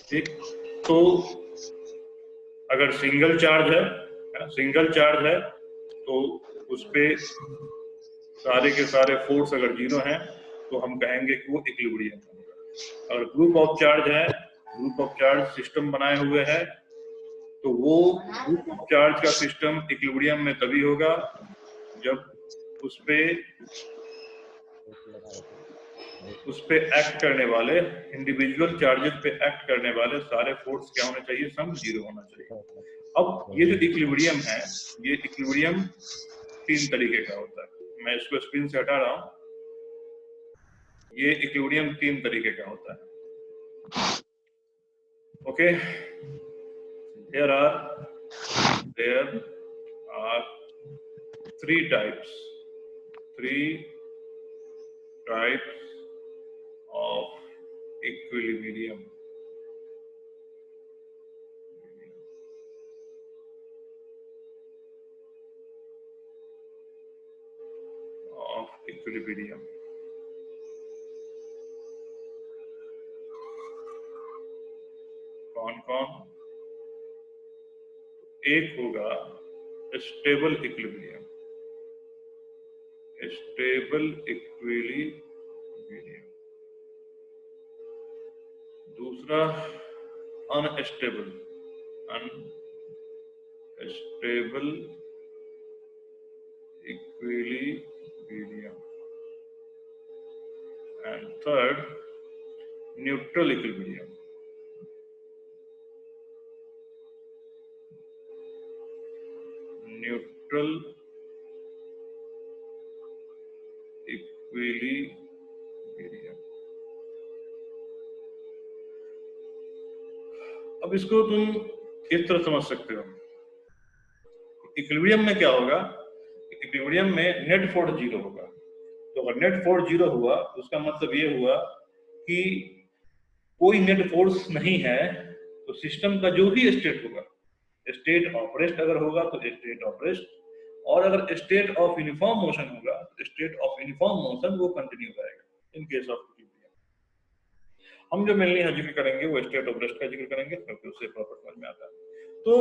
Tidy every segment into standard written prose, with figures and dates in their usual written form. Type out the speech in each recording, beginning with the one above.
ठीक, तो अगर सिंगल चार्ज है ना, सिंगल चार्ज है तो उस पे सारे के सारे फोर्स अगर जीरो हैं तो हम कहेंगे कि वो इक्विलिब्रियम होगा। अगर ग्रुप ऑफ चार्ज है, ग्रुप ऑफ चार्ज सिस्टम बनाए हुए है, तो वो ग्रुप ऑफ चार्ज का सिस्टम इक्विलिब्रियम में तभी होगा जब उस पे एक्ट करने वाले इंडिविजुअल चार्जेस पे एक्ट करने वाले सारे फोर्स क्या होने चाहिए, सम जीरो होना चाहिए। अब ये जो इक्विलिब्रियम है, ये इक्विलिब्रियम 3 तरीके का होता है। मैं इसको स्क्रीन से हटा रहा हूं। ये इक्विलिब्रियम 3 तरीके का होता है। Okay, there are 3 types of equilibrium. कौन कौन? एक होगा स्टेबल इक्विलिब्रियम, दूसरा unstable equilibrium, and third neutral equilibrium. Neutral equilibrium. अब इसको तुम इस तरह समझ सकते हो। इक्विलिब्रियम में क्या होगा? इक्विलिब्रियम में नेट फोर्स जीरो होगा। तो अगर नेट फोर्स जीरो हुआ तो उसका मतलब ये हुआ कि कोई नेट फोर्स नहीं है, तो सिस्टम का जो भी स्टेट होगा, स्टेट ऑफ रेस्ट अगर होगा तो स्टेट ऑफ रेस्ट, और अगर स्टेट ऑफ यूनिफॉर्म मोशन होगा तो स्टेट ऑफ यूनिफॉर्म मोशन वो कंटिन्यू रहेगा इन केस ऑफ इक्विलिब्रियम। हम जो मेनली यहाँ जिक्र करेंगे वो स्टेट ऑफ रेस्ट का जिक्र करेंगे, क्योंकि उससे प्रॉपर समझ में आता है। तो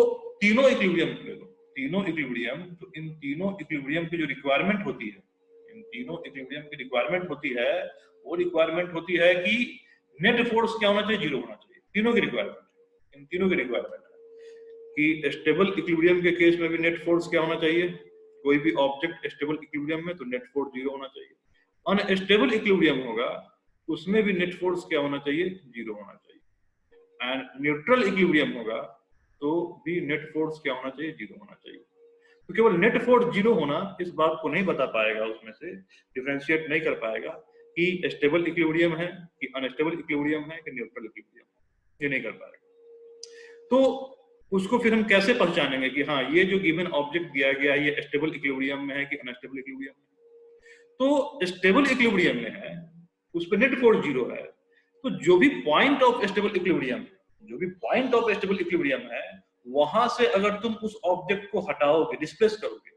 तीनों इक्विलिब्रियम ले लो, तीनों इक्विलिब्रियम, तो इन तीनों इक्विलिब्रियम की जो रिक्वायरमेंट होती है, इन तीनों इक्विलिब्रियम की रिक्वायरमेंट होती है, वो रिक्वायरमेंट होती है कि नेट फोर्स क्या होना चाहिए? जीरो होना चाहिए। तीनों की रिक्वायरमेंट, इन तीनों की रिक्वायरमेंट है कि स्टेबल इक्विलिब्रियम के केस में भी नेट फोर्स क्या होना चाहिए? कोई भी ऑब्जेक्ट स्टेबल इक्विलिब्रियम में तो नेट फोर्स जीरो होना चाहिए। अनस्टेबल इक्विलिब्रियम होगा, उसमें भी नेट फोर्स क्या होना चाहिए? जीरो होना चाहिए। एंड न्यूट्रल इक्विलिब्रियम होगा तो भी नेट फोर्स क्या होना चाहिए? जीरो होना चाहिए। तो केवल नेट फोर्स जीरो होना इस बात को नहीं बता पाएगा, उसमें से डिफरेंशिएट नहीं कर पाएगा कि स्टेबल इक्विलिब्रियम है कि अनस्टेबल इक्विलिब्रियम है कि न्यूट्रल इक्विलिब्रियम, ये नहीं कर पाएगा। तो उसको फिर हम कैसे पहचानेंगे कि हाँ ये जो गिवन ऑब्जेक्ट दिया गया है ये स्टेबल इक्विलिब्रियम में है कि अनस्टेबल इक्विलिब्रियम में? तो स्टेबल इक्विलिब्रियम में है, उस पर नेट फोर्स जीरो है, तो जो भी पॉइंट ऑफ स्टेबल इक्विलिब्रियम, जो भी पॉइंट ऑफ स्टेबल इक्विलिब्रियम है, वहां से अगर तुम उस ऑब्जेक्ट को हटाओगे, डिस्प्लेस करोगे,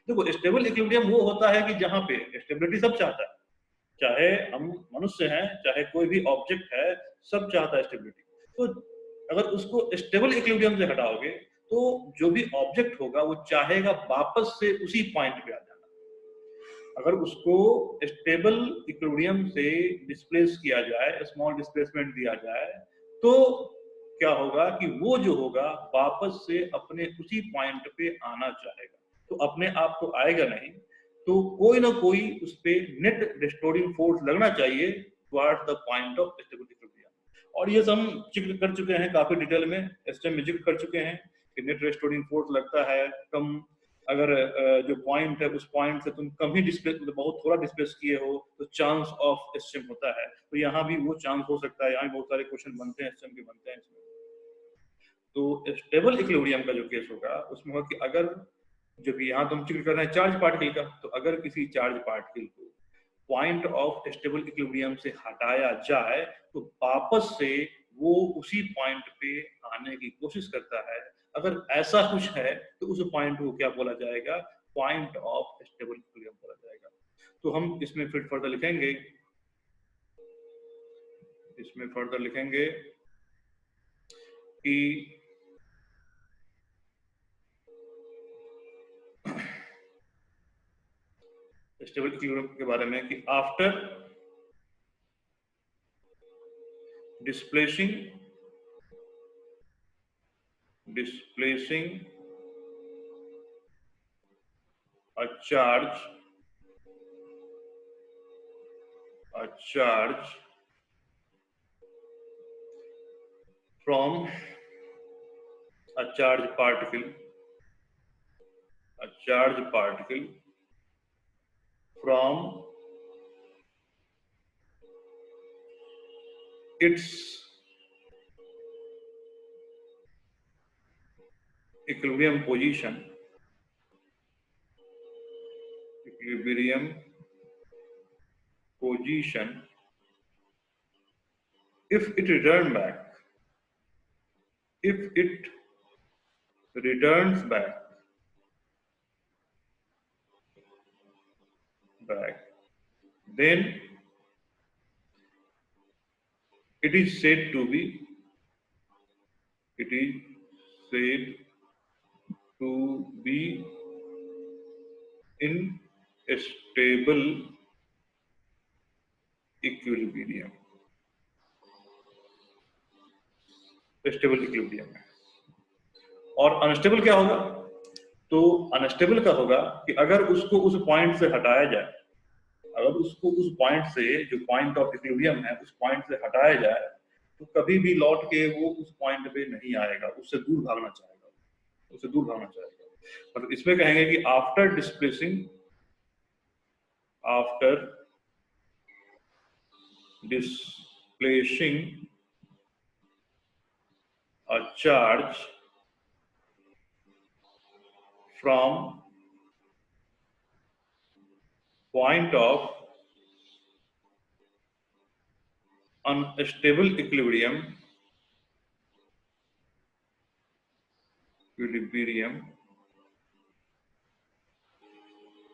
देखो स्टेबल इक्विलिब्रियम वो होता है कि जहां पे स्टेबिलिटी सब चाहता है, चाहे हम मनुष्य हैं, चाहे कोई भी ऑब्जेक्ट है, सब चाहता है स्टेबिलिटी। तो अगर उसको स्टेबल इक्विलिब्रियम से हटाओगे तो जो भी ऑब्जेक्ट होगा वो चाहेगा वापस से उसी पॉइंट पे आ जाना। अगर उसको स्टेबल इक्विलिब्रियम से डिस्प्लेस किया जाए, स्मॉल डिस्प्लेसमेंट दिया जाए, तो क्या होगा कि वो जो होगा वापस से अपने उसी पॉइंट पे आना चाहेगा, तो अपने आप तो आएगा नहीं, तो कोई ना कोई उस पे नेट रिस्टोरिंग फोर्स लगना चाहिए towards the point of stable equilibrium. और ये हम जिक्र कर चुके हैं काफी डिटेल में, एसएम में जिक्र कर चुके हैं कि नेट रिस्टोरिंग फोर्स लगता है कम, अगर जो पॉइंट है उस पॉइंट से तुम कम ही डिस्प्लेस, मतलब बहुत थोड़ा डिस्प्लेस किए हो तो चांस ऑफ एसएम होता है। तो यहाँ भी वो चांस हो सकता है, यहाँ बहुत सारे क्वेश्चन बनते हैं एसएम के बनते हैं इसमें। तो स्टेबल इक्विलिब्रियम का जो केस होगा उसमें होगा कि अगर जब यहाँ तुम जिक्र कर रहे हैं चार्ज पार्टिकल का, तो अगर किसी चार्ज पार्टिकल को पॉइंट ऑफ स्टेबल इक्विलिब्रियम से हटाया जाए तो वापस से वो उसी पॉइंट पे आने की कोशिश करता है। अगर ऐसा कुछ है तो उस पॉइंट को क्या बोला जाएगा? पॉइंट ऑफ स्टेबल इक्विलिब्रियम बोला जाएगा। तो हम इसमें फिर फर्दर लिखेंगे, कि स्टेबल इक्विलिब्रियम के बारे में कि after displacing a charge from a charge particle from its equilibrium position if it returns back then it is said to be in a stable equilibrium है। और अनस्टेबल क्या होगा? तो अनस्टेबल का होगा कि अगर उसको उस पॉइंट से हटाया जाए, उस पॉइंट से, जो पॉइंट ऑफ इक्विलिब्रियम है, उस पॉइंट से हटाया जाए तो कभी भी लौट के वो उस पॉइंट पे नहीं आएगा, उससे दूर भागना चाहेगा। मतलब इसमें कहेंगे कि after displacing a charge from point of unstable equilibrium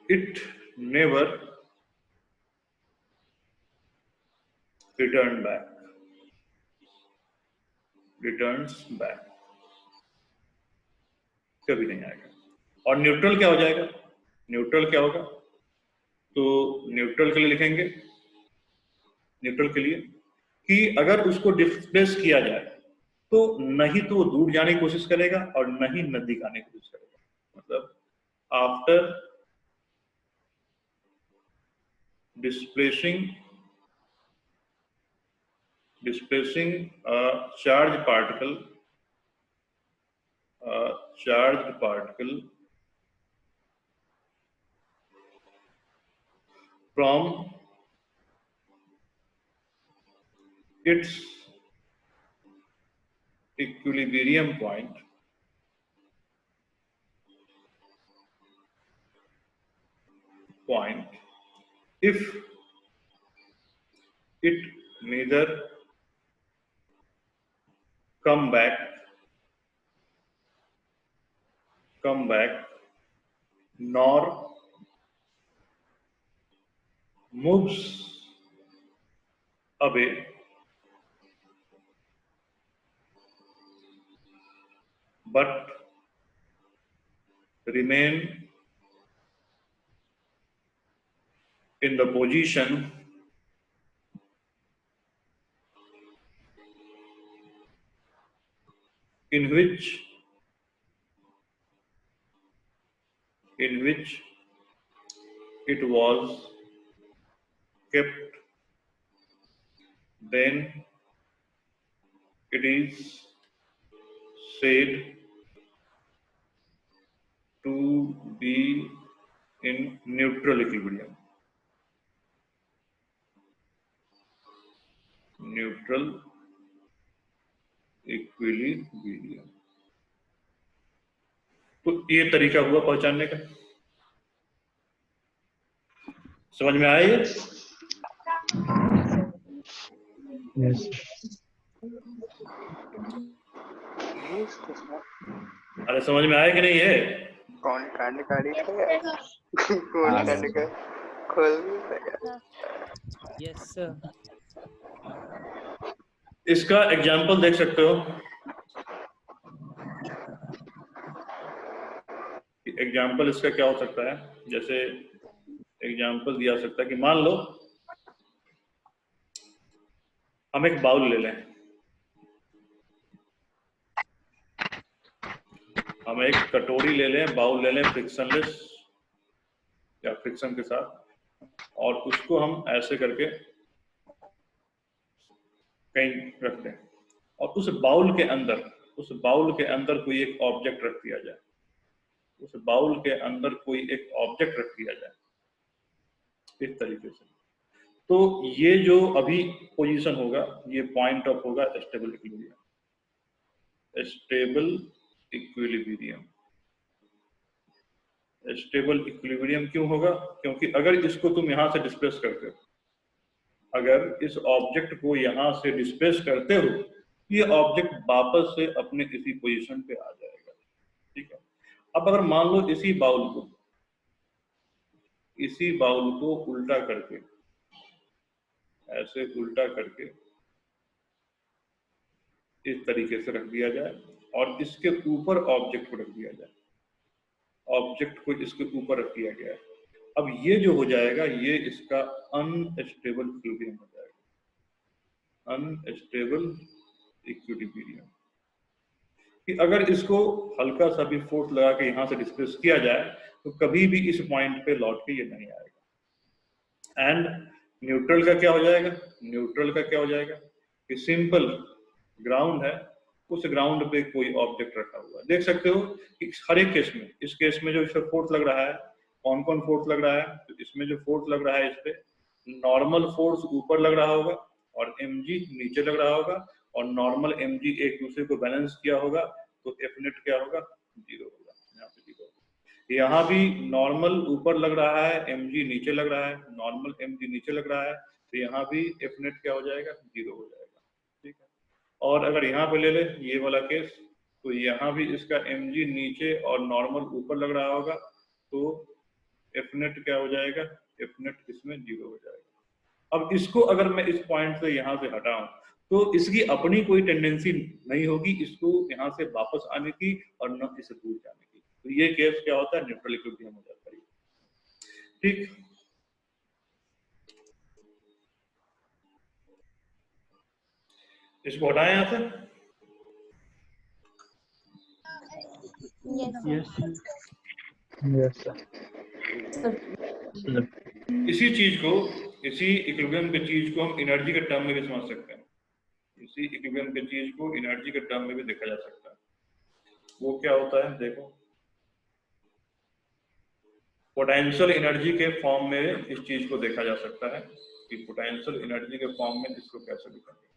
it never returns back, कभी नहीं आएगा। और न्यूट्रल क्या हो जाएगा? न्यूट्रल क्या होगा? तो न्यूट्रल के लिए लिखेंगे, न्यूट्रल के लिए कि अगर उसको डिस्प्लेस किया जाए तो नहीं तो वो दूर जाने की कोशिश करेगा और नहीं नजदीक आने की कोशिश करेगा। मतलब after displacing a charged particle from its equilibrium point if it neither come back nor moves away but remain in the position in which it was kept, then it is said to be in neutral equilibrium. तो ये तरीका हुआ पहचानने का। समझ में आया ये? Yes. अरे समझ में आया कि नहीं है? कौन कांड काढ़ी थे? कौन कांड का खोल दिया? Yes sir. इसका एग्जाम्पल देख सकते हो। एग्जाम्पल इसका क्या हो सकता है, जैसे एग्जाम्पल दिया जा सकता है कि मान लो हम एक बाउल ले लें, हम एक कटोरी ले लें, बाउल ले लें फ्रिक्शनलेस या फ्रिक्शन के साथ, और उसको हम ऐसे करके कहीं रख दें, और उस बाउल के अंदर कोई एक ऑब्जेक्ट रख दिया जाए, उस बाउल के अंदर कोई एक ऑब्जेक्ट रख दिया जाए इस तरीके से। तो ये जो अभी पोजीशन होगा, ये पॉइंट ऑफ होगा स्टेबल इक्विलिब्रियम। स्टेबल इक्विलिब्रियम क्यों होगा? क्योंकि अगर इसको तुम यहां से डिस्प्लेस करते हो, अगर इस ऑब्जेक्ट को यहां से डिस्प्लेस करते हो, ये ऑब्जेक्ट वापस से अपने इसी पोजीशन पे आ जाएगा। ठीक है, अब अगर मान लो इसी बाउल को उल्टा करके, ऐसे उल्टा करके इस तरीके से रख दिया जाए और इसके ऊपर ऑब्जेक्ट को रख दिया जाए, ऑब्जेक्ट को इसके ऊपर रख दिया गया है, अब ये जो हो जाएगा ये इसका अनस्टेबल इक्विलिब्रियम हो जाएगा। अनस्टेबल इक्विलिब्रियम कि अगर इसको हल्का सा भी फोर्स लगा के यहां से डिस्प्लेस किया जाए तो कभी भी इस पॉइंट पे लौट के ये नहीं आएगा। एंड न्यूट्रल का क्या हो जाएगा? न्यूट्रल का क्या हो जाएगा कि सिंपल ग्राउंड है, उस ग्राउंड पे कोई ऑब्जेक्ट रखा हुआ है। देख सकते हो कि हर एक केस में, इस केस में जो इस पर फोर्स लग रहा है, कौन कौन फोर्स लग रहा है? तो इसमें जो फोर्स लग रहा है, इस पे नॉर्मल फोर्स ऊपर लग रहा होगा और mg नीचे लग रहा होगा, और नॉर्मल mg एक दूसरे को बैलेंस किया होगा, तो F नेट क्या होगा? 0 होगा। यहाँ पे 0 होगा। यहाँ भी नॉर्मल ऊपर लग रहा है, mg नीचे लग रहा है, नॉर्मल mg नीचे लग रहा है, तो यहाँ भी F नेट क्या हो जाएगा? 0 हो जाएगा। ठीक है, और अगर यहाँ पे ले ले ये वाला केस, तो यहाँ भी इसका mg नीचे और नॉर्मल ऊपर लग रहा होगा, तो F नेट क्या हो जाएगा? F नेट इसमें 0 हो जाएगा। अब इसको अगर मैं इस पॉइंट से यहाँ से हटाऊं तो इसकी अपनी कोई टेंडेंसी नहीं होगी इसको यहाँ से वापस आने की और न इसे दूर जाने की, तो ये केस क्या होता है? न्यूट्रल इक्विलिब्रियम हो जाता है। ठीक, इसको हटाएं यहाँ से। Yes, sir. इसी चीज को, इसी इक्विलिब्रियम के चीज को हम एनर्जी के टर्म में भी समझ सकते हैं। इसी इक्विलिब्रियम के चीज को एनर्जी के टर्म में भी देखा जा सकता है। वो क्या होता है? देखो, पोटेंशियल एनर्जी के फॉर्म में इस चीज को देखा जा सकता है कि पोटेंशियल एनर्जी के फॉर्म में इसको कैसे लिखेंगे।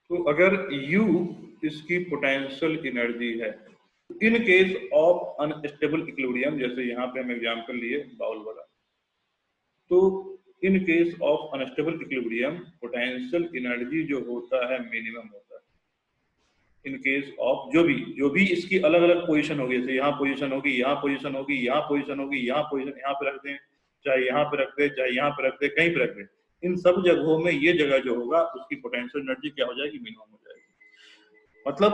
तो अगर U इसकी पोटेंशियल एनर्जी है, in case of unstable equilibrium, जैसे यहाँ पे हम एग्जांपल लिए बाउल वाला, तो in case of unstable equilibrium potential energy जो होता है मिनिमम होता है। इन केस ऑफ जो भी इसकी अलग अलग पोजीशन होगी, जैसे यहाँ पोजीशन होगी, यहाँ पोजीशन होगी, यहाँ पोजीशन होगी, यहाँ पोजीशन, यहाँ पे रख दें, चाहे यहाँ पे रख दे, चाहे यहाँ पे रख दे, कहीं पे रख दे, इन सब जगहों में ये जगह जो होगा उसकी पोटेंशियल एनर्जी क्या हो जाएगी? मिनिमम हो जाएगी। मतलब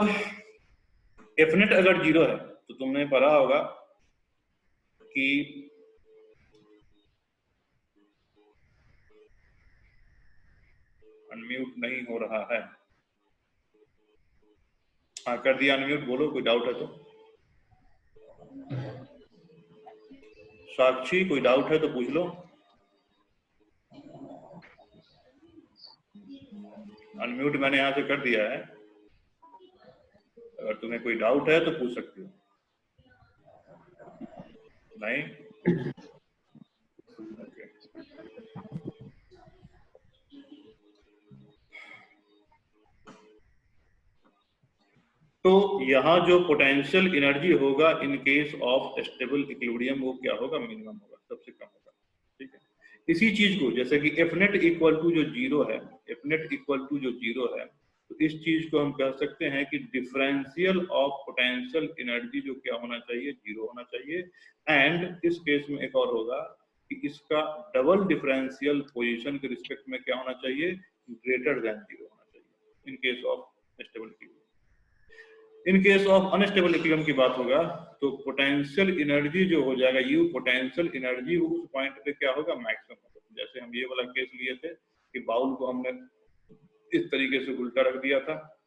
F नेट अगर 0 है तो तुमने पढ़ा होगा कि अनम्यूट नहीं हो रहा है। हाँ, कर दिया अनम्यूट। बोलो, कोई डाउट है तो। साक्षी, कोई डाउट है तो पूछ लो। अनम्यूट मैंने यहाँ से कर दिया है, अगर तुम्हें कोई डाउट है तो पूछ सकते हो। नहीं? Okay. यहाँ जो पोटेंशियल एनर्जी होगा in case of stable equilibrium वो क्या होगा, मिनिमम होगा, सबसे कम होगा। ठीक है, इसी चीज को जैसे कि एफ नेट इक्वल टू जो जीरो है, एफ नेट इक्वल टू जो जीरो है, तो इस चीज को हम कह सकते हैं कि डिफरेंशियल ऑफ पोटेंशियल एनर्जी जो क्या होना चाहिए, जीरो होना चाहिए। एंड इस केस में एक और होगा कि इसका डबल डिफरेंशियल पोजीशन के रिस्पेक्ट में क्या होना चाहिए, ग्रेटर देन जीरो होना चाहिए in case of stable equilibrium. In case of unstable equilibrium की बात होगा तो पोटेंशियल एनर्जी जो हो जाएगा यू, पोटेंशियल एनर्जी उस पॉइंट पे क्या होगा, मैक्सिमम होगा। जैसे हम ये वाला केस लिए थे कि बाउल को हमने इस तरीके से उल्टा रख दिया था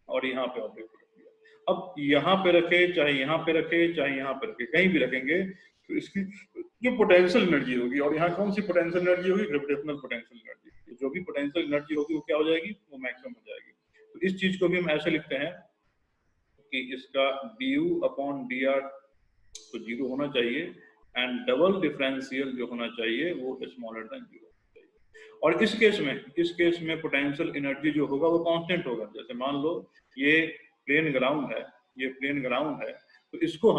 और यहाँ पे ऑब्जेक्ट रख दिया। अब यहाँ पे रखे, चाहे यहाँ पे रखे, चाहे यहाँ पे रखे, कहीं भी रखेंगे तो इसकी जो पोटेंशियल एनर्जी होगी, और यहाँ कौन सी पोटेंशियल एनर्जी होगी, ग्रेविटेशनल पोटेंशियल एनर्जी, जो भी पोटेंशियल एनर्जी होगी वो क्या हो जाएगी, वो मैक्सिमम हो जाएगी। तो इस चीज को भी हम ऐसे लिखते हैं कि इसका du अपॉन dr तो जीरो होना चाहिए एंड डबल डिफरेंशियल जो होना चाहिए वो स्मॉलर देन जीरो होना चाहिए। और इस केस में पोटेंशियल एनर्जी जो होगा वो कांस्टेंट होगा। जैसे मान लो ये प्लेन ग्राउंड है, ये प्लेन ग्राउंड है, तो इसको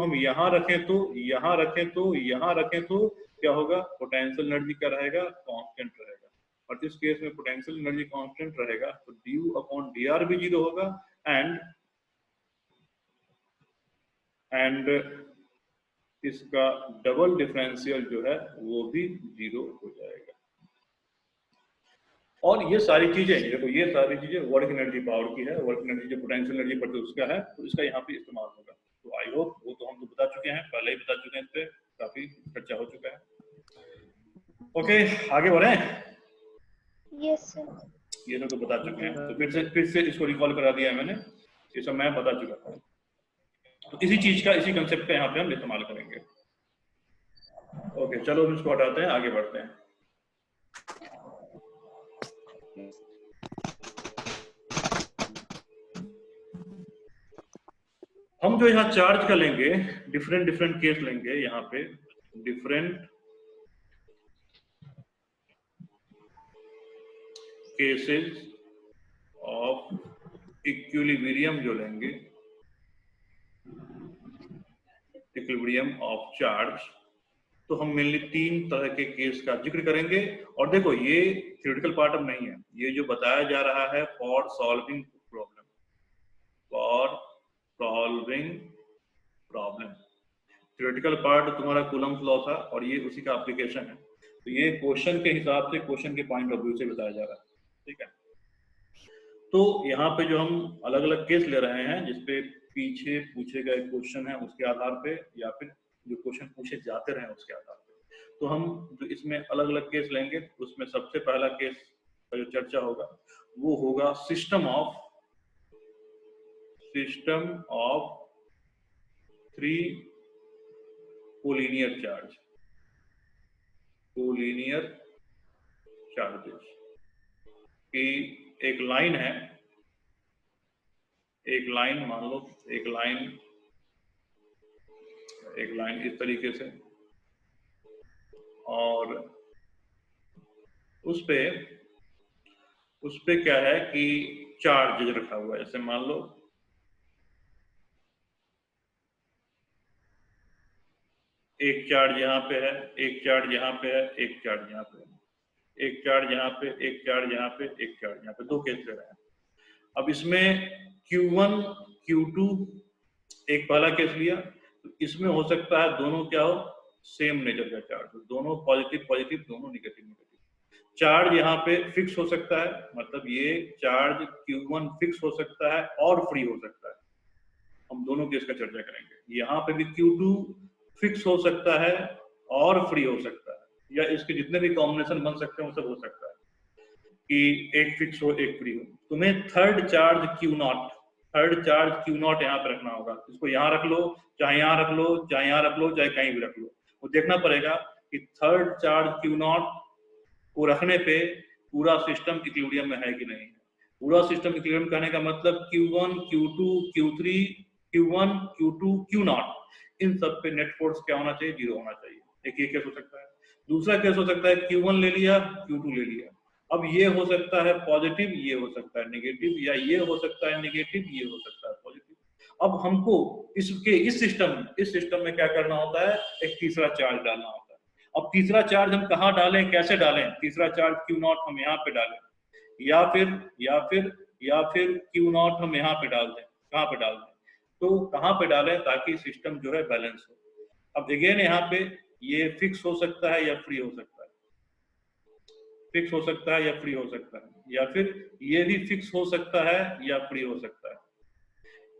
हम यहाँ रखें तो यहाँ रखें तो यहाँ रखें तो क्या होगा, पोटेंशियल एनर्जी क्या रहेगा, कांस्टेंट रहेगा। और इस केस में पोटेंशियल एनर्जी कांस्टेंट रहेगा तो du अपॉन dr भी जीरो होगा एंड इसका डबल डिफरेंशियल जो है वो भी जीरो हो जाएगा। और ये सारी चीजें देखो, ये सारी चीजें वर्क एनर्जी पावर की है, वर्क एनर्जी जो पोटेंशियल एनर्जी पर उसका है, तो इसका यहाँ पे इस्तेमाल होगा। तो आई होप वो तो हम तो बता चुके हैं, पहले ही बता चुके हैं, इस पे काफी चर्चा हो चुका है। ओके, आगे बढ़े। Yes sir. ये तो बता चुके हैं, तो फिर से इसको रिकॉल करा दिया है मैंने, ये सब मैं बता चुका था। तो इसी चीज का, इसी कंसेप्ट का यहाँ पे हम इस्तेमाल करेंगे। ओके, चलो हम इसको हटाते हैं, आगे बढ़ते हैं। हम जो यहाँ चार्ज का लेंगे, डिफरेंट केस लेंगे, यहाँ पे डिफरेंट केसेस ऑफ इक्विलिब्रियम जो लेंगे, इक्विलिब्रियम ऑफ चार्ज, तो हम मेनली तीन तरह के केस का जिक्र करेंगे। और देखो ये थ्योरेटिकल पार्ट अब नहीं है, ये जो बताया जा रहा है for solving problem, for solving problem. Theoretical part तुम्हारा कूलम्स लॉ था और ये उसी का एप्लीकेशन है। तो ये क्वेश्चन के हिसाब से, क्वेश्चन के पॉइंट ऑफ व्यू से बताया जा रहा है, ठीक है। तो यहाँ पे जो हम अलग अलग केस ले रहे हैं जिसपे पीछे पूछे गए क्वेश्चन है उसके आधार पे, या फिर जो क्वेश्चन पूछे जाते रहे उसके आधार पे, तो हम जो इसमें अलग अलग केस लेंगे, उसमें सबसे पहला केस का जो चर्चा होगा वो होगा system of three collinear charges की एक लाइन है, एक लाइन मान लो, एक लाइन इस तरीके से, और उस पे क्या है कि चार्ज रखा हुआ है। जैसे मान लो एक चार्ज यहाँ पे है, एक चार्ज यहाँ पे है, एक चार्ज यहाँ पे है, एक चार्ज यहाँ पे, एक चार्ज यहाँ पे, एक चार्ज यहाँ पे, दो केस ले रहे हैं। अब इसमें Q1 Q2 एक पहला केस लिया, तो इसमें हो सकता है दोनों क्या हो, सेम नेचर का चार्ज हो, दोनों पॉजिटिव पॉजिटिव, दोनों नेगेटिव नेगेटिव। चार्ज यहाँ पे फिक्स हो सकता है, मतलब ये चार्ज Q1 फिक्स हो सकता है और फ्री हो सकता है। हम दोनों केस का चर्चा करेंगे। यहाँ पे भी Q2 फिक्स हो सकता है और फ्री हो सकता है, या इसके जितने भी कॉम्बिनेशन बन सकते हैं वो सब हो सकता है कि एक फिक्स हो एक फ्री हो। तुम्हें थर्ड चार्ज Q0 यहाँ पे रखना होगा। इसको यहाँ रख लो, चाहे यहाँ रख लो, चाहे यहाँ रख लो, चाहे कहीं भी रख लो। वो देखना पड़ेगा कि थर्ड चार्ज Q0 को रखने पे पूरा सिस्टम इक्विलिब्रियम में है कि नहीं है। पूरा सिस्टम इक्विलिब्रियम कहने का मतलब Q1 Q2 Q3 Q1 Q2 Q0 इन सब पे नेट फोर्स क्या होना चाहिए, जीरो होना चाहिए। एक ये केस हो सकता है। दूसरा केस हो सकता है Q1 ले लिया, Q2 ले लिया। अब ये हो सकता है पॉजिटिव, ये हो सकता है नेगेटिव, या ये हो सकता है नेगेटिव, ये हो सकता है पॉजिटिव। अब हमको इस सिस्टम में क्या करना होता है, एक तीसरा चार्ज डालना होता है। अब तीसरा चार्ज हम कहाँ डालें, कैसे डालें? तीसरा चार्ज Q0 हम यहाँ पे डालें, या फिर Q0 हम यहाँ पे डाल दें। कहाँ पे डाल दें? तो कहाँ पे डालें ताकि सिस्टम जो है बैलेंस हो। अब अगेन यहाँ पे ये फिक्स हो सकता है या फ्री हो सकता है, फिक्स हो सकता है या फ्री हो सकता है, या फिर ये भी फिक्स हो सकता है या फ्री हो सकता है।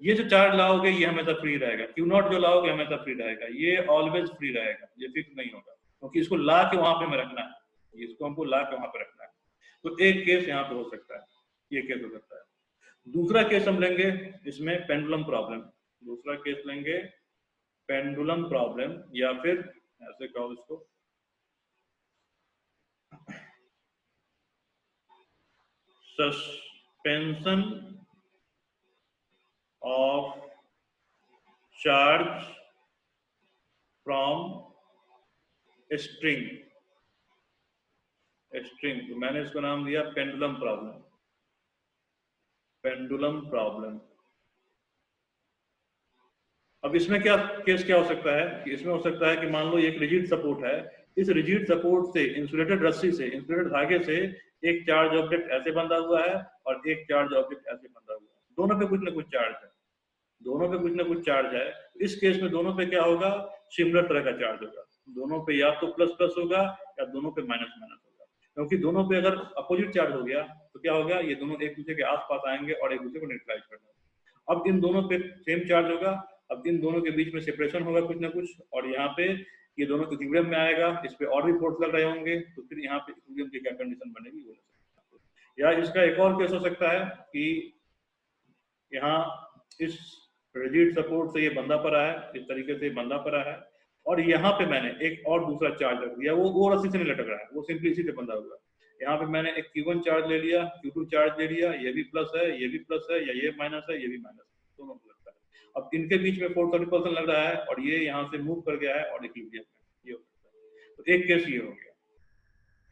ये जो चार्ज लाओगे ये हमेशा फ्री रहेगा, Q0 जो लाओगे हमेशा फ्री रहेगा, ये ऑलवेज फ्री रहेगा, ये फिक्स नहीं होगा, क्योंकि इसको ला के वहां पे हमें रखना है, इसको हमको ला के वहां पे रखना है। तो एक केस यहाँ पे हो सकता है, ये केस हो सकता है। दूसरा केस हम लेंगे इसमें पेंडुलम प्रॉब्लम, दूसरा केस लेंगे पेंडुलम प्रॉब्लम, या फिर ऐसे कहो इसको suspension of charge from string. तो मैंने इसको नाम दिया पेंडुलम प्रॉब्लम, पेंडुलम प्रॉब्लम। अब इसमें क्या केस क्या हो सकता है कि इसमें हो सकता है कि मान लो एक रिजिड सपोर्ट है, इस रिजिड सपोर्ट से इंसुलेटेड रस्सी से, इंसुलेटेड धागे से एक चार्ज ऑब्जेक्ट ऐसे बंधा हुआ है और एक चार्ज ऑब्जेक्ट ऐसे बंधा हुआ है, दोनों पे कुछ ना कुछ चार्ज है, दोनों पे कुछ ना कुछ चार्ज है। इस केस में दोनों पे क्या होगा, सिमिलर तरह का चार्ज होगा, दोनों पे या तो प्लस प्लस होगा या दोनों पे माइनस माइनस होगा, क्योंकि दोनों पे अगर अपोजिट चार्ज हो गया तो क्या होगा, ये दोनों एक दूसरे के आसपास आएंगे और एक दूसरे को न्यूट्रलाइज करना। अब इन दोनों पे सेम चार्ज होगा, अब इन दोनों के बीच में सेपरेशन होगा कुछ ना कुछ, और यहाँ पे ये दोनों इक्विलिब्रियम में आएगा, इस पे और भी फोर्स लग रहे होंगे, तो फिर यहाँ पे इक्विलिब्रियम की क्या कंडीशन बनेगी वो। या इसका एक और केस हो सकता है कि यहाँ इस रिजिड सपोर्ट से ये बंधा पड़ा है, इस तरीके से बंधा पड़ा है, और यहाँ पे मैंने एक और दूसरा चार्ज रख दिया, वो रस्सी से नहीं लटक रहा है, वो सिंपली इसी से बंधा हुआ है। यहाँ पे मैंने एक Q1 चार्ज ले लिया, Q2 चार्ज ले लिया, ये भी प्लस है, ये भी प्लस है, या ये माइनस है, ये भी माइनस है, दोनों लगता है। अब इनके बीच में फोर्स 30% लग रहा है और ये यहाँ से मूव कर गया है और इक्विलिब्रियम में, ये हो सकता है। तो एक केस ये हो गया।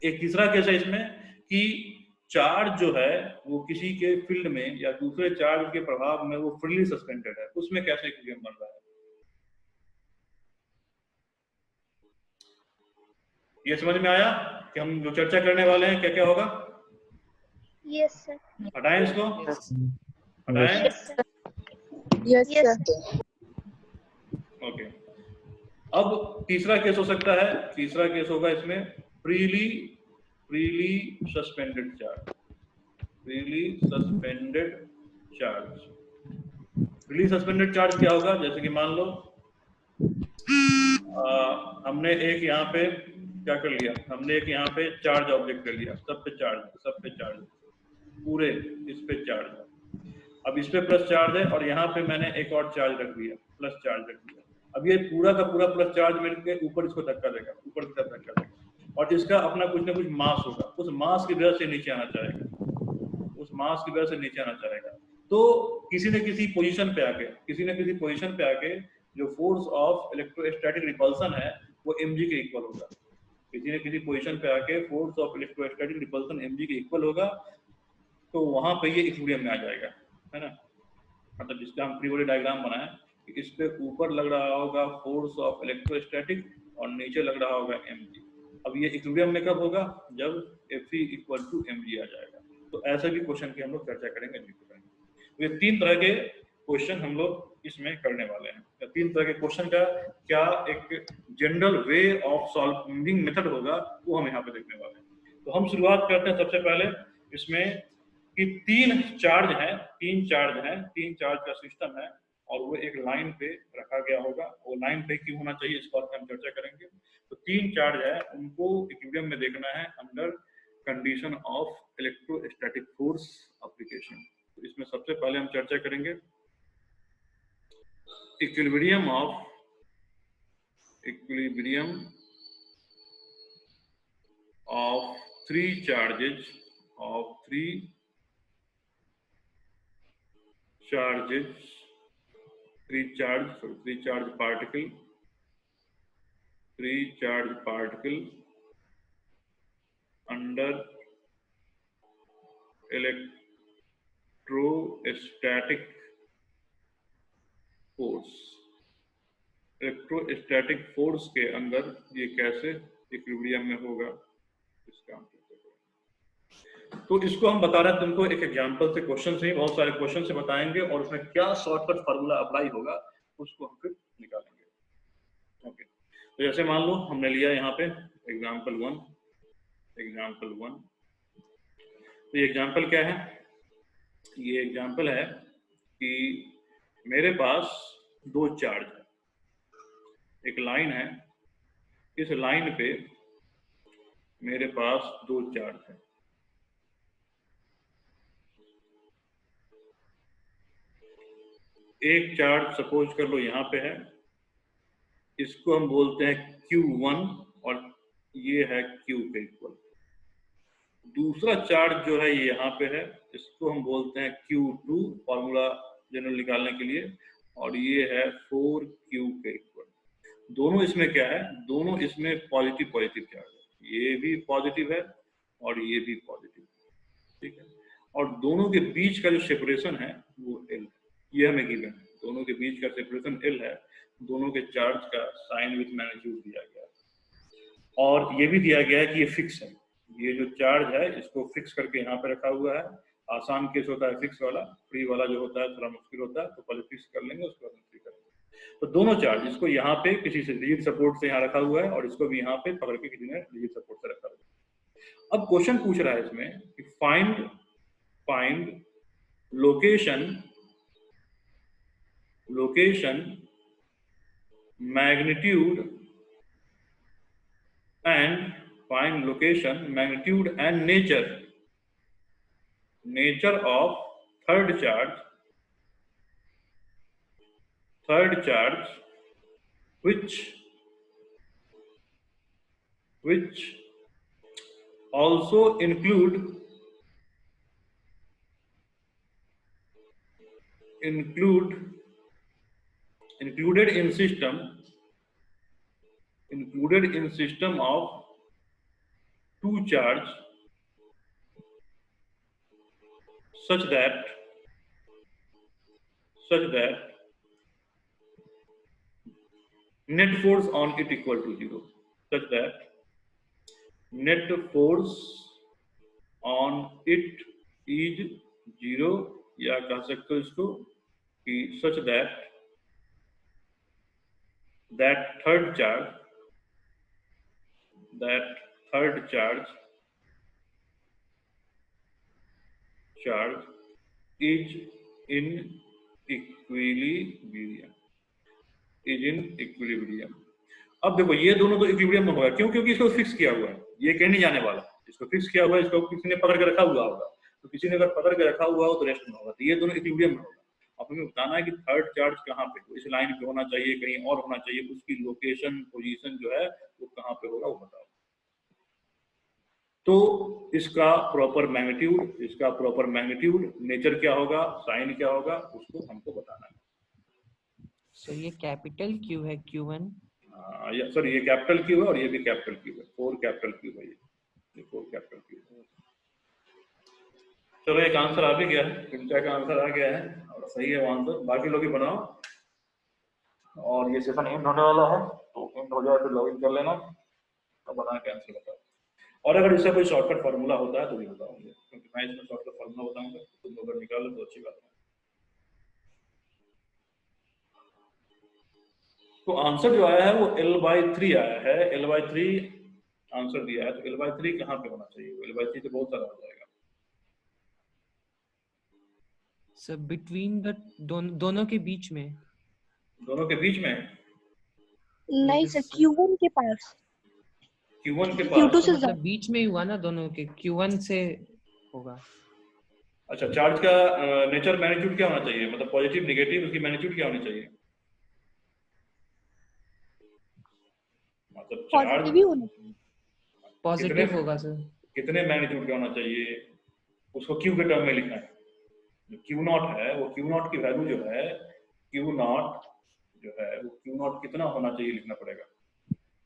एक तीसरा केस है इसमें कि चार्ज जो है वो किसी के फील्ड में या दूसरे चार्ज के प्रभाव में वो फ्रीली सस्पेंडेड है, उसमें कैसे इक्विलिब्रियम बन रहा है। ये समझ में आया कि हम जो चर्चा करने वाले हैं क्या क्या होगा? Yes sir. हटाएं इसको, हटाएं। Yes sir. ओके, अब तीसरा केस हो सकता है, तीसरा केस होगा इसमें freely suspended charge, freely suspended charge. Freely suspended charge क्या होगा, जैसे कि मान लो हमने एक यहाँ पे क्या कर लिया, हमने एक यहाँ पे चार्ज ऑब्जेक्ट कर लिया, सब पे चार्ज, पूरे इस पे चार्ज है। अब इस पे प्लस चार्ज है और यहाँ पे मैंने एक और चार्ज रख दिया, प्लस चार्ज रख दिया। अब ये पूरा का पूरा प्लस चार्ज मिलकर ऊपर इसको धक्का देगा, ऊपर की तरफ धक्का देगा, और इसका अपना कुछ ना कुछ मास होगा, उस मास की वजह से नीचे आना चाहेगा, उस मास की वजह से नीचे आना चाहेगा। तो किसी न किसी पोजीशन पे आके जो फोर्स ऑफ इलेक्ट्रोस्टैटिक रिपल्सन है वो mg के इक्वल होगा। किसी न किसी पोजीशन पे आके force of electrostatic repulsion mg के इक्वल होगा, तो वहां पे ये इक्विलिब्रियम में आ जाएगा, है ना। मतलब जिसका हम फ्री बॉडी डायग्राम बनाए, इस पे ऊपर लग रहा होगा फोर्स ऑफ इलेक्ट्रोस्टैटिक और नीचे लग रहा होगा mg। अब ये इक्विलिब्रियम में कब होगा, जब Fe इक्वल टू mg आ जाएगा। तो ऐसे भी क्वेश्चन की हम लोग चर्चा करेंगे। ये तीन तरह के क्वेश्चन हम लोग इसमें करने वाले हैं। तीन तरह के क्वेश्चन का क्या एक general way of solving method होगा वो हम यहाँ पे देखने वाले हैं। तो हम शुरुआत करते हैं सबसे पहले इसमें कि तीन चार्ज हैं, तीन चार्ज का सिस्टम है और वो एक लाइन पे रखा गया होगा। वो लाइन पे क्यों होना चाहिए इस बात पर हम चर्चा करेंगे। तो तीन चार्ज है, उनको इक्विलिब्रियम में देखना है under condition of electrostatic force application. तो इसमें सबसे पहले हम चर्चा करेंगे equilibrium of three charges particle under electrostatic force, electrostatic force के अंदर ये कैसे इक्विलिब्रियम में होगा, इसका हम तो इसको हम बता रहे हैं तुमको एक एग्जांपल से, क्वेश्चन से ही, बहुत सारे क्वेश्चन से बताएंगे और उसमें क्या शॉर्टकट फार्मूला अप्लाई होगा उसको हम फिर निकालेंगे। ओके, तो जैसे मान लो हमने लिया यहाँ पे एग्जांपल 1, तो ये एग्जांपल क्या है, ये एग्जांपल है कि मेरे पास दो चार्ज है, एक लाइन है, इस लाइन पे मेरे पास दो चार्ज है, एक चार्ज सपोज कर लो यहाँ पे है, इसको हम बोलते हैं Q1 और ये है Q के इक्वल। दूसरा चार्ज जो है ये यहाँ पे है, इसको हम बोलते हैं Q2 फॉर्मूला जनरल निकालने के लिए, और ये है 4Q के इक्वल। दोनों इसमें क्या है, दोनों इसमें पॉजिटिव चार्ज है, ये भी पॉजिटिव है और ये भी पॉजिटिव है, ठीक है। और दोनों के बीच का जो सेपरेशन है वो L, ये हमें गिवन है, दोनों के बीच का सेपरेशन L है, दोनों के चार्ज का साइन विथ मैग्नीट्यूड दिया गया है और ये भी दिया गया है कि ये फिक्स है, ये जो चार्ज है इसको फिक्स करके यहाँ पे रखा हुआ है। आसान केस होता है फिक्स वाला, फ्री वाला जो होता है थोड़ा मुश्किल होता है, तो पहले फिक्स कर लेंगे उसके बाद फ्री करेंगे। तो दोनों चार्ज, इसको यहाँ पे किसी से रिजिड सपोर्ट से यहाँ रखा हुआ है और इसको भी यहाँ पे पकड़ के किसी ने रिजिड सपोर्ट से रखा हुआ है। अब क्वेश्चन पूछ रहा है इसमें कि find location magnitude and nature of third charge which also included in system of two charge such that net force on it equal to 0, such that net force on it is 0, या कह सकते हो इसको कि such that third charge is in equilibrium। अब देखो ये दोनों तो इक्विलिब्रियम में होगा, क्यों? क्योंकि इसको फिक्स किया हुआ है, ये कहीं नहीं जाने वाला, इसको फिक्स किया हुआ है, इसको किसी ने पकड़ के रखा हुआ होगा, तो किसी ने अगर पकड़ के रखा हुआ हो तो रेस्ट में होगा, तो ये दोनों इक्विलिब्रियम में होगा। अब हमें बताना है कि थर्ड चार्ज कहाँ पे, इस लाइन पे होना चाहिए, कहीं और होना चाहिए, उसकी लोकेशन पोजीशन जो है वो कहाँ पे होगा वो बताओ। तो इसका प्रॉपर मैग्नीट्यूड, नेचर क्या होगा, साइन क्या होगा, उसको हमको बताना है। सो ये कैपिटल Q है Q1, सर ये कैपिटल Q है और ये भी कैपिटल Q है, 4 कैपिटल Q है, ये 4 कैपिटल Q है। चलो एक आंसर आ भी गया है, इनका का आंसर आ गया है और सही है वो आंसर, बाकी लोग ही बनाओ। और ये सेशन एंड होने वाला है, तो एंड हो जाए तो लॉगिन कर लेना, तो बना के आंसर बताओ। और अगर इसका कोई शॉर्टकट फार्मूला होता है तो भी बताऊंगा, क्योंकि मैं इसमें शॉर्टकट फार्मूला बताऊंगा, तुम अगर निकालो तो अच्छी बात है। तो आंसर जो आया है वो L/3 आया है, L/3 आंसर दिया है, तो L/3 कहाँ पे होना चाहिए? L/3 तो बहुत सारा हो जाएगा। सर बिटवीन द दोनों के बीच में, नहीं सर, Q1 के पास, Q1 के Q2 पास से मतलब बीच में ही हुआ ना दोनों के, Q1 से होगा। अच्छा, चार्ज का नेचर मैग्नीट्यूड क्या होना चाहिए, मतलब पॉजिटिव नेगेटिव, उसकी मैग्नीट्यूड क्या होनी चाहिए? मतलब पॉजिटिव ही होना चाहिए, पॉजिटिव होगा सर। कितने मैग्नीट्यूड का होना चाहिए, उसको Q के टर्म में लिखना है। जो Q0 है वो Q0 की वैल्यू जो है, Q0 जो है वो Q0 कितना होना चाहिए लिखना पड़ेगा।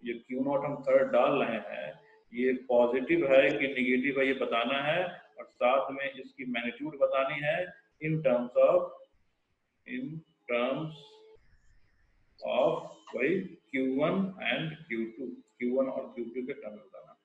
ये Q0 हम थर्ड डाल रहे हैं, ये पॉजिटिव है कि नेगेटिव है ये बताना है, और साथ में इसकी मैग्नीट्यूड बतानी है इन टर्म्स ऑफ वही Q1 एंड Q2, Q1 और Q2 के टर्म बताना।